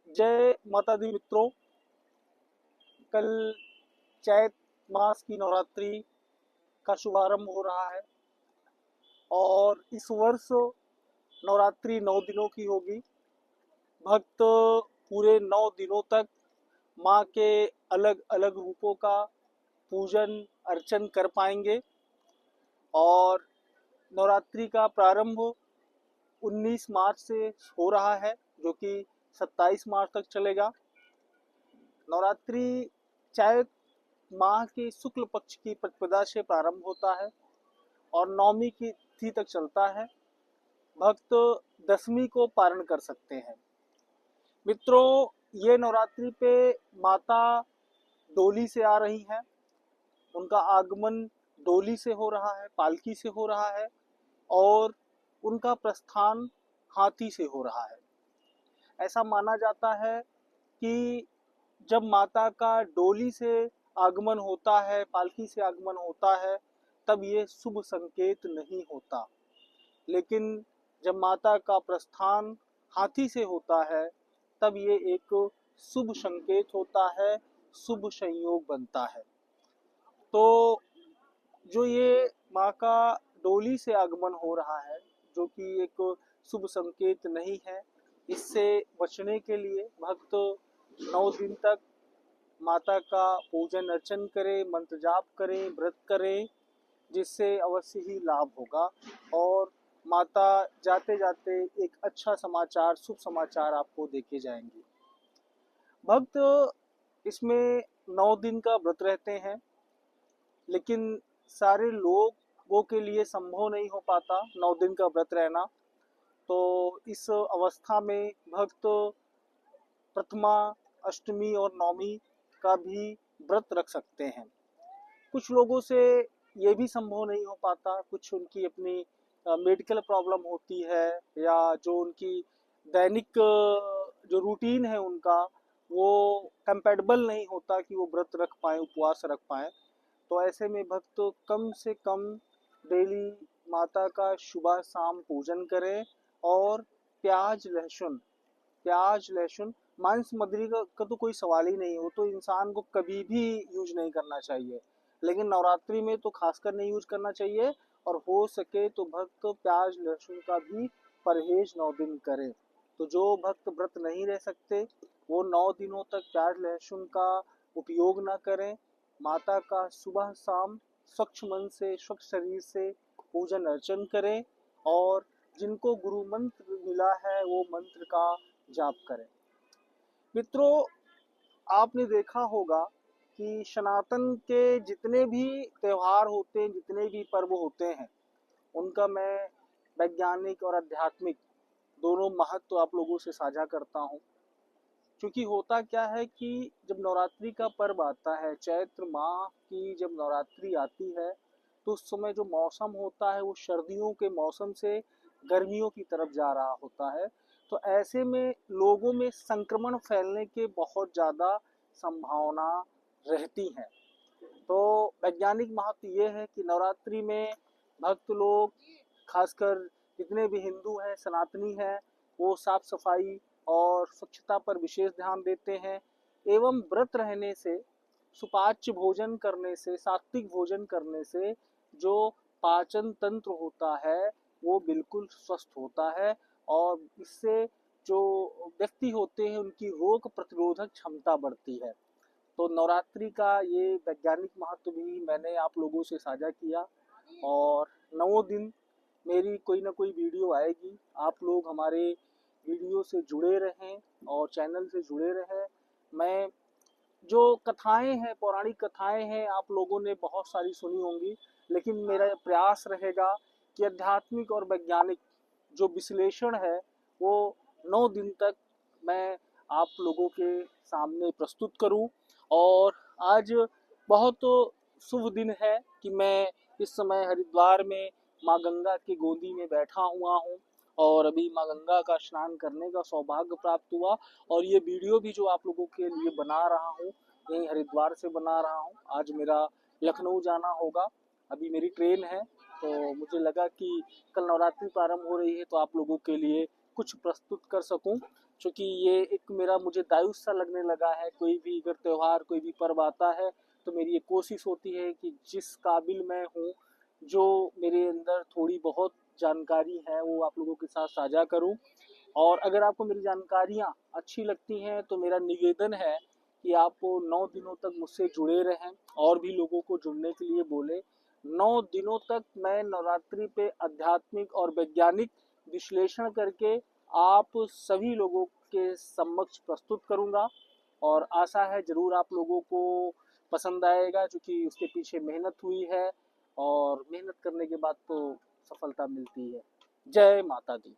जय माता दी मित्रों। कल चैत मास की नवरात्रि का शुभारंभ हो रहा है और इस वर्ष नवरात्रि 9 दिनों की होगी। भक्त पूरे 9 दिनों तक माँ के अलग अलग रूपों का पूजन अर्चन कर पाएंगे और नवरात्रि का प्रारंभ 19 मार्च से हो रहा है, जो कि 27 मार्च तक चलेगा। नवरात्रि चैत माह के शुक्ल पक्ष की प्रतिपदा से प्रारंभ होता है और नवमी की तिथि तक चलता है। भक्त दशमी को पारण कर सकते हैं। मित्रों, ये नवरात्रि पे माता डोली से आ रही हैं। उनका आगमन डोली से हो रहा है, पालकी से हो रहा है और उनका प्रस्थान हाथी से हो रहा है। ऐसा माना जाता है कि जब माता का डोली से आगमन होता है, पालकी से आगमन होता है, तब ये शुभ संकेत नहीं होता। लेकिन जब माता का प्रस्थान हाथी से होता है, तब ये एक शुभ संकेत होता है, शुभ संयोग बनता है। तो जो ये माँ का डोली से आगमन हो रहा है, जो कि एक शुभ संकेत नहीं है, इससे बचने के लिए भक्त 9 दिन तक माता का पूजन अर्चन करें, मंत्र जाप करें, व्रत करें, जिससे अवश्य ही लाभ होगा और माता जाते जाते एक अच्छा समाचार, शुभ समाचार आपको देके जाएंगी। भक्त इसमें 9 दिन का व्रत रहते हैं, लेकिन सारे लोगों के लिए संभव नहीं हो पाता 9 दिन का व्रत रहना। तो इस अवस्था में भक्त प्रथमा, अष्टमी और नवमी का भी व्रत रख सकते हैं। कुछ लोगों से ये भी संभव नहीं हो पाता, कुछ उनकी अपनी मेडिकल प्रॉब्लम होती है या जो उनकी दैनिक जो रूटीन है उनका, वो कंपैटिबल नहीं होता कि वो व्रत रख पाए, उपवास रख पाए। तो ऐसे में भक्त कम से कम डेली माता का सुबह शाम पूजन करें और प्याज लहसुन मांस मदिरा का तो कोई सवाल ही नहीं हो, तो इंसान को कभी भी यूज नहीं करना चाहिए, लेकिन नवरात्रि में तो खासकर नहीं यूज करना चाहिए। और हो सके तो भक्त प्याज लहसुन का भी परहेज 9 दिन करें। तो जो भक्त व्रत नहीं रह सकते, वो 9 दिनों तक प्याज लहसुन का उपयोग ना करें। माता का सुबह शाम स्वच्छ मन से, स्वच्छ शरीर से पूजन अर्चन करें और जिनको गुरु मंत्र मिला है वो मंत्र का जाप करें। मित्रों, आपने देखा होगा कि सनातन के जितने भी त्योहार होते हैं, जितने भी पर्व होते हैं, उनका मैं वैज्ञानिक और आध्यात्मिक दोनों महत्व आप लोगों से साझा करता हूँ। क्योंकि होता क्या है कि जब नवरात्रि का पर्व आता है, चैत्र माह की जब नवरात्रि आती है, तो उस समय जो मौसम होता है वो सर्दियों के मौसम से गर्मियों की तरफ जा रहा होता है। तो ऐसे में लोगों में संक्रमण फैलने के बहुत ज़्यादा संभावना रहती है। तो वैज्ञानिक महत्व ये है कि नवरात्रि में भक्त लोग, खासकर जितने भी हिंदू हैं, सनातनी हैं, वो साफ सफाई और स्वच्छता पर विशेष ध्यान देते हैं। एवं व्रत रहने से, सुपाच्य भोजन करने से, सात्विक भोजन करने से जो पाचन तंत्र होता है वो बिल्कुल स्वस्थ होता है और इससे जो व्यक्ति होते हैं उनकी रोग प्रतिरोधक क्षमता बढ़ती है। तो नवरात्रि का ये वैज्ञानिक महत्व भी मैंने आप लोगों से साझा किया और 9 दिन मेरी कोई ना कोई वीडियो आएगी। आप लोग हमारे वीडियो से जुड़े रहें और चैनल से जुड़े रहें। मैं जो कथाएं हैं, पौराणिक कथाएं हैं, आप लोगों ने बहुत सारी सुनी होंगी, लेकिन मेरा प्रयास रहेगा कि आध्यात्मिक और वैज्ञानिक जो विश्लेषण है वो 9 दिन तक मैं आप लोगों के सामने प्रस्तुत करूं। और आज बहुत शुभ दिन है कि मैं इस समय हरिद्वार में माँ गंगा की गोदी में बैठा हुआ हूँ और अभी माँ गंगा का स्नान करने का सौभाग्य प्राप्त हुआ। और ये वीडियो भी जो आप लोगों के लिए बना रहा हूँ, यहीं हरिद्वार से बना रहा हूँ। आज मेरा लखनऊ जाना होगा, अभी मेरी ट्रेन है, तो मुझे लगा कि कल नवरात्रि प्रारंभ हो रही है तो आप लोगों के लिए कुछ प्रस्तुत कर सकूं। क्योंकि ये एक मेरा मुझे दायित्व सा लगने लगा है। कोई भी अगर त्यौहार कोई भी पर्व आता है तो मेरी ये कोशिश होती है कि जिस काबिल मैं हूँ, जो मेरे अंदर थोड़ी बहुत जानकारी है वो आप लोगों के साथ साझा करूँ। और अगर आपको मेरी जानकारियाँ अच्छी लगती हैं तो मेरा निवेदन है कि आप 9 दिनों तक मुझसे जुड़े रहें और भी लोगों को जुड़ने के लिए बोले। 9 दिनों तक मैं नवरात्रि पे आध्यात्मिक और वैज्ञानिक विश्लेषण करके आप सभी लोगों के समक्ष प्रस्तुत करूंगा और आशा है ज़रूर आप लोगों को पसंद आएगा, क्योंकि उसके पीछे मेहनत हुई है और मेहनत करने के बाद तो सफलता मिलती है। जय माता दी।